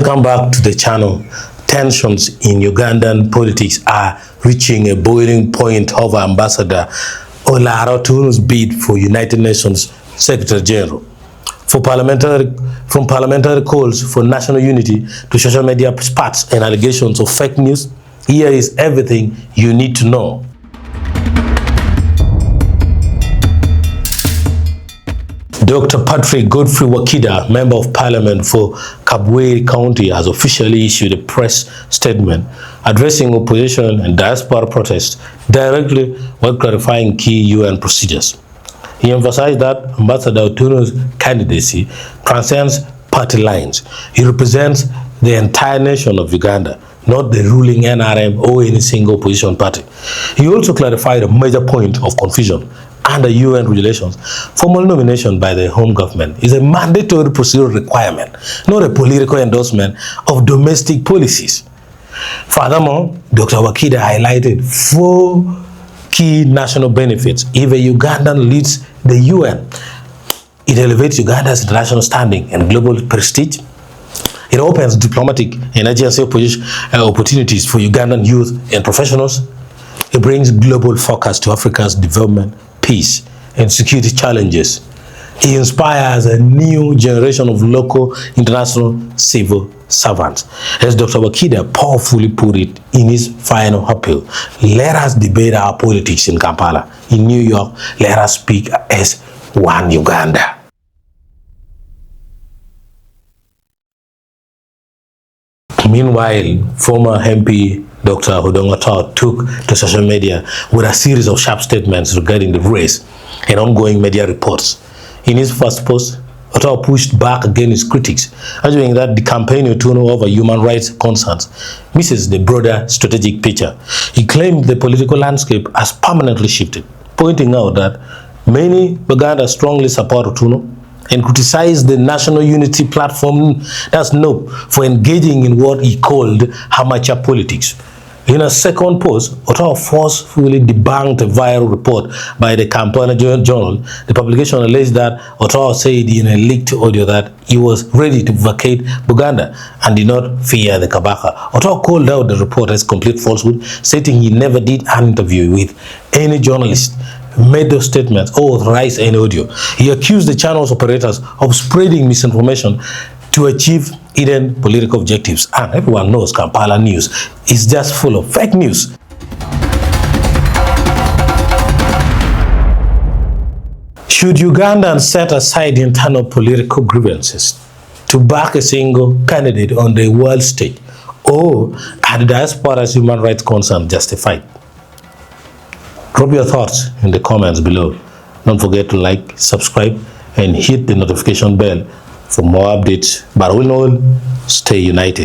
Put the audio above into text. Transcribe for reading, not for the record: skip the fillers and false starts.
Welcome back to the channel. Tensions in Ugandan politics are reaching a boiling point over Ambassador Olara Otunnu's bid for United Nations Secretary General. From parliamentary calls for national unity to social media spats and allegations of fake news, here is everything you need to know. Dr. Godfrey Wakida, Member of Parliament for Bagwere County, has officially issued a press statement addressing opposition and diaspora protests directly while clarifying key UN procedures. He emphasized that Ambassador Otunnu's candidacy transcends party lines. He represents the entire nation of Uganda, not the ruling NRM or any single opposition party. He also clarified a major point of confusion. Under UN regulations, formal nomination by the home government is a mandatory procedural requirement, not a political endorsement of domestic policies. Furthermore, Dr. Wakida highlighted 4 key national benefits if a Ugandan leads the UN. It elevates Uganda's international standing and global prestige. It opens diplomatic and agency opportunities for Ugandan youth and professionals. It brings global focus to Africa's development, peace, and security challenges. It inspires a new generation of local, international civil servants. As Dr. Wakida powerfully put it in his final appeal, let us debate our politics in Kampala. In New York, let us speak as one Uganda. Meanwhile, former MP Dr. Odonga Otto took to social media with a series of sharp statements regarding the race and ongoing media reports. In his first post, Otto pushed back against his critics, arguing that the campaign Otunnu over human rights concerns misses the broader strategic picture. He claimed the political landscape has permanently shifted, pointing out that many Baganda strongly support Otunnu and criticized the National Unity Platform, that's NUP, for engaging in what he called amateur politics. In a second post, Otto forcefully debunked a viral report by the Kampala Journal. The publication alleged that Otto said in a leaked audio that he was ready to vacate Baganda and did not fear the Kabaka. Otto called out the report as complete falsehood, stating he never did an interview with any journalist, made those statements, or authorized any audio. He accused the channel's operators of spreading misinformation to achieve hidden political objectives. And everyone knows Kampala news is just full of fake news. Should Ugandans set aside internal political grievances to back a single candidate on the world stage, or are the diaspora's human rights concerns justified? Drop your thoughts in the comments below. Don't forget to like, subscribe, and hit the notification bell for more updates. But all in all, stay united.